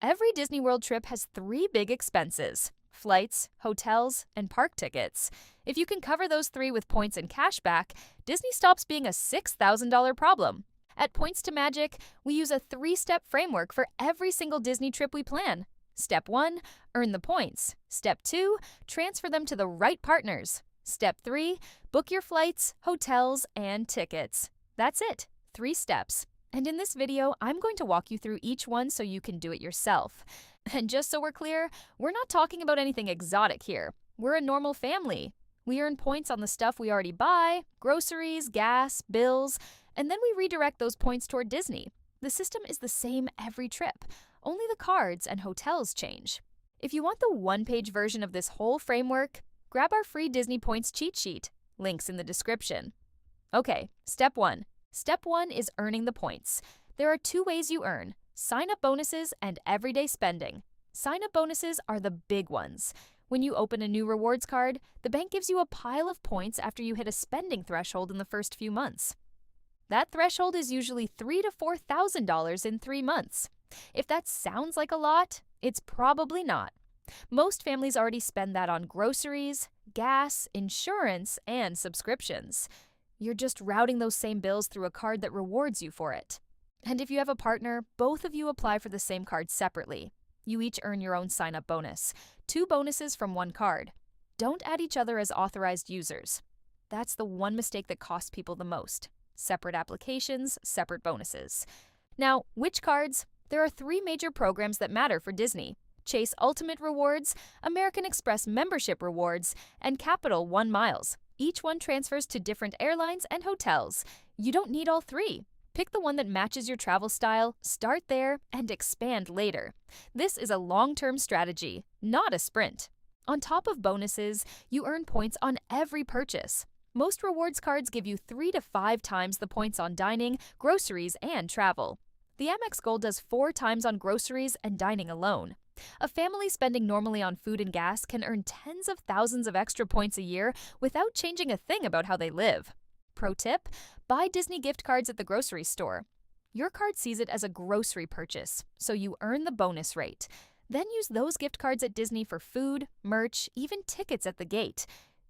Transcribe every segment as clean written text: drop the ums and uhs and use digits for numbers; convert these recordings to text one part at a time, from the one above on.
Every Disney World trip has three big expenses: flights, hotels, and park tickets. If you can cover those three with points and cashback, Disney stops being a $6,000 problem. At Points to Magic, we use a three-step framework for every single Disney trip we plan. Step 1, earn the points. Step 2, transfer them to the right partners. Step 3, book your flights, hotels, and tickets. That's it, 3 steps. And in this video, I'm going to walk you through each one so you can do it yourself. And just so we're clear, we're not talking about anything exotic here. We're a normal family. We earn points on the stuff we already buy, groceries, gas, bills, and then we redirect those points toward Disney. The system is the same every trip. Only the cards and hotels change. If you want the one-page version of this whole framework, grab our free Disney Points cheat sheet. Links in the description. Okay, step 1. Step 1 is earning the points. There are 2 ways you earn: sign-up bonuses and everyday spending. Sign-up bonuses are the big ones. When you open a new rewards card, the bank gives you a pile of points after you hit a spending threshold in the first few months. That threshold is usually $3,000 to $4,000 in 3 months. If that sounds like a lot, it's probably not. Most families already spend that on groceries, gas, insurance, and subscriptions. You're just routing those same bills through a card that rewards you for it. And if you have a partner, both of you apply for the same card separately. You each earn your own sign-up bonus. 2 bonuses from one card. Don't add each other as authorized users. That's the one mistake that costs people the most. Separate applications, separate bonuses. Now, which cards? There are 3 major programs that matter for Disney: Chase Ultimate Rewards, American Express Membership Rewards, and Capital One Miles. Each one transfers to different airlines and hotels. You don't need all 3. Pick the one that matches your travel style, start there, and expand later. This is a long-term strategy, not a sprint. On top of bonuses, you earn points on every purchase. Most rewards cards give you 3 to 5 times the points on dining, groceries, and travel. The Amex Gold does 4 times on groceries and dining alone. A family spending normally on food and gas can earn tens of thousands of extra points a year without changing a thing about how they live. Pro tip: buy Disney gift cards at the grocery store. Your card sees it as a grocery purchase, so you earn the bonus rate. Then use those gift cards at Disney for food, merch, even tickets at the gate.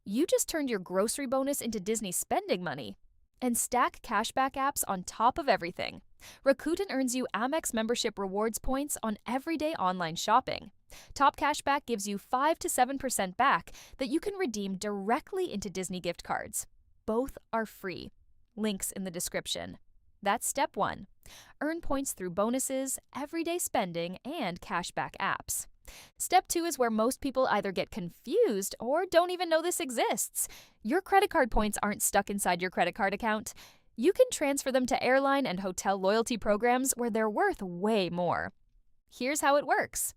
You just turned your grocery bonus into Disney spending money. And stack cashback apps on top of everything. Rakuten earns you Amex membership rewards points on everyday online shopping. Top Cashback gives you 5 to 7% back that you can redeem directly into Disney gift cards. Both are free. Links in the description. That's step 1. Earn points through bonuses, everyday spending, and cashback apps. Step 2 is where most people either get confused or don't even know this exists. Your credit card points aren't stuck inside your credit card account. You can transfer them to airline and hotel loyalty programs where they're worth way more. Here's how it works.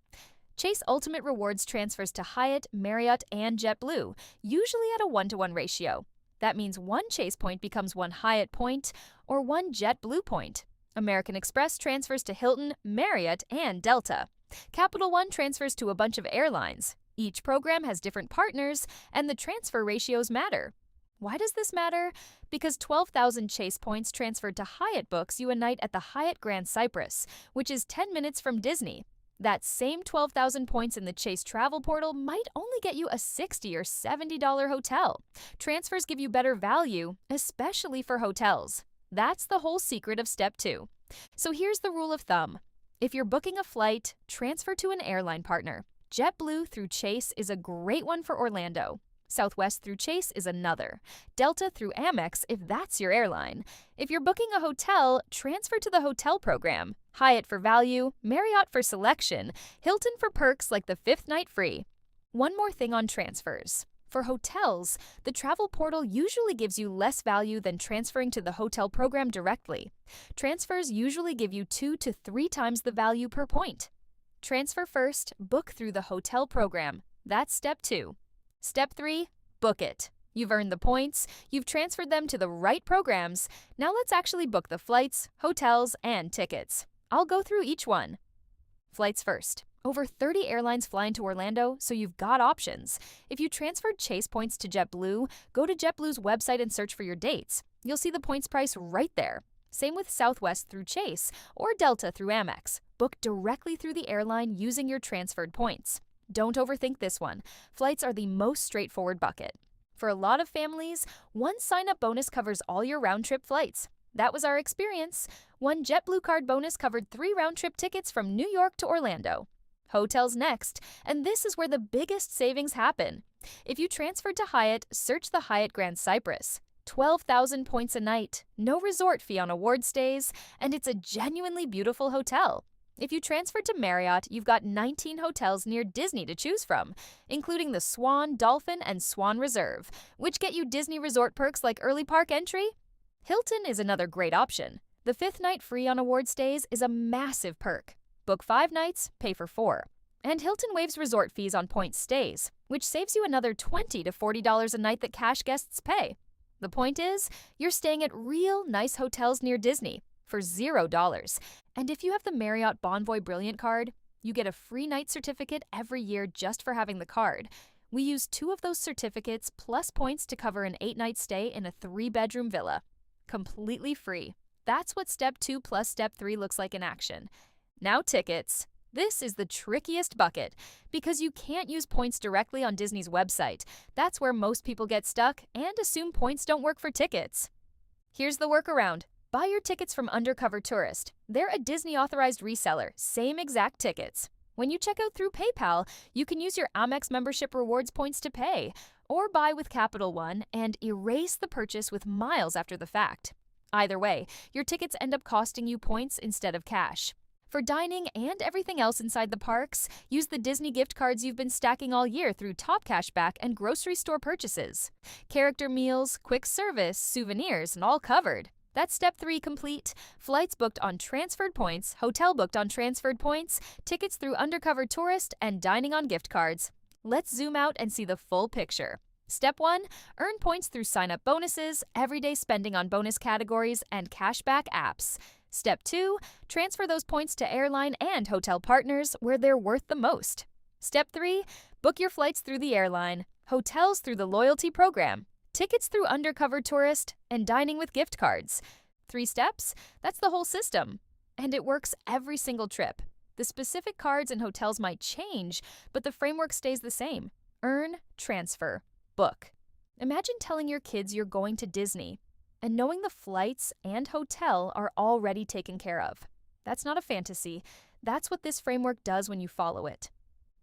Chase Ultimate Rewards transfers to Hyatt, Marriott, and JetBlue, usually at a 1-to-1 ratio. That means 1 Chase point becomes 1 Hyatt point or 1 JetBlue point. American Express transfers to Hilton, Marriott, and Delta. Capital One transfers to a bunch of airlines. Each program has different partners, and the transfer ratios matter. Why does this matter? Because 12,000 Chase points transferred to Hyatt books you a night at the Hyatt Grand Cypress, which is 10 minutes from Disney. That same 12,000 points in the Chase travel portal might only get you a $60 or $70 hotel. Transfers give you better value, especially for hotels. That's the whole secret of step 2. So here's the rule of thumb. If you're booking a flight, transfer to an airline partner. JetBlue through Chase is a great one for Orlando. Southwest through Chase is another. Delta through Amex if that's your airline. If you're booking a hotel, transfer to the hotel program. Hyatt for value, Marriott for selection, Hilton for perks like the 5th night free. One more thing on transfers. For hotels, the travel portal usually gives you less value than transferring to the hotel program directly. Transfers usually give you 2 to 3 times the value per point. Transfer first, book through the hotel program. That's step 2. Step 3, book it. You've earned the points, you've transferred them to the right programs. Now let's actually book the flights, hotels, and tickets. I'll go through each one. Flights first. Over 30 airlines fly into Orlando, so you've got options. If you transferred Chase points to JetBlue, go to JetBlue's website and search for your dates. You'll see the points price right there. Same with Southwest through Chase or Delta through Amex. Book directly through the airline using your transferred points. Don't overthink this one. Flights are the most straightforward bucket. For a lot of families, one sign-up bonus covers all your round-trip flights. That was our experience. One JetBlue card bonus covered 3 round-trip tickets from New York to Orlando. Hotels next, and this is where the biggest savings happen. If you transferred to Hyatt, search the Hyatt Grand Cypress. 12,000 points a night, no resort fee on award stays, and it's a genuinely beautiful hotel. If you transferred to Marriott, you've got 19 hotels near Disney to choose from, including the Swan, Dolphin, and Swan Reserve, which get you Disney resort perks like early park entry. Hilton is another great option. The 5th night free on award stays is a massive perk. Book 5 nights, pay for 4. And Hilton waives resort fees on point stays, which saves you another $20 to $40 a night that cash guests pay. The point is, you're staying at real nice hotels near Disney for $0. And if you have the Marriott Bonvoy Brilliant card, you get a free night certificate every year just for having the card. We use 2 of those certificates plus points to cover an 8-night stay in a 3-bedroom villa. Completely free. That's what Step 2 plus Step 3 looks like in action. Now tickets. This is the trickiest bucket because you can't use points directly on Disney's website. That's where most people get stuck and assume points don't work for tickets. Here's the workaround. Buy your tickets from Undercover Tourist. They're a Disney-authorized reseller, same exact tickets. When you check out through PayPal, you can use your Amex membership rewards points to pay, or buy with Capital One and erase the purchase with miles after the fact. Either way, your tickets end up costing you points instead of cash. For dining and everything else inside the parks, use the Disney gift cards you've been stacking all year through Top Cashback and grocery store purchases. Character meals, quick service, souvenirs, and all covered. That's Step 3 complete. Flights booked on transferred points, hotel booked on transferred points, tickets through Undercover Tourist, and dining on gift cards. Let's zoom out and see the full picture. Step 1, earn points through sign-up bonuses, everyday spending on bonus categories, and cashback apps. Step 2, transfer those points to airline and hotel partners where they're worth the most. Step 3, book your flights through the airline, hotels through the loyalty program, tickets through Undercover Tourist, and dining with gift cards. 3 steps? That's the whole system. And it works every single trip. The specific cards and hotels might change, but the framework stays the same. Earn, transfer, book. Imagine telling your kids you're going to Disney and knowing the flights and hotel are already taken care of. That's not a fantasy. That's what this framework does when you follow it.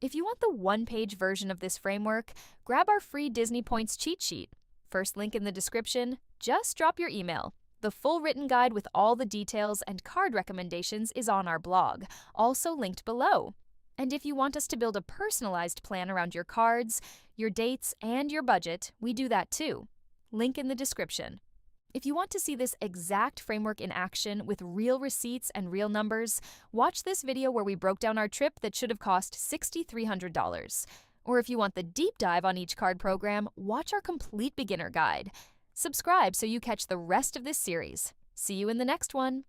If you want the one-page version of this framework, grab our free Disney Points cheat sheet. First link in the description. Just drop your email. The full written guide with all the details and card recommendations is on our blog, also linked below. And if you want us to build a personalized plan around your cards, your dates, and your budget, we do that too. Link in the description. If you want to see this exact framework in action with real receipts and real numbers, watch this video where we broke down our trip that should have cost $6,300. Or if you want the deep dive on each card program, watch our complete beginner guide. Subscribe so you catch the rest of this series. See you in the next one.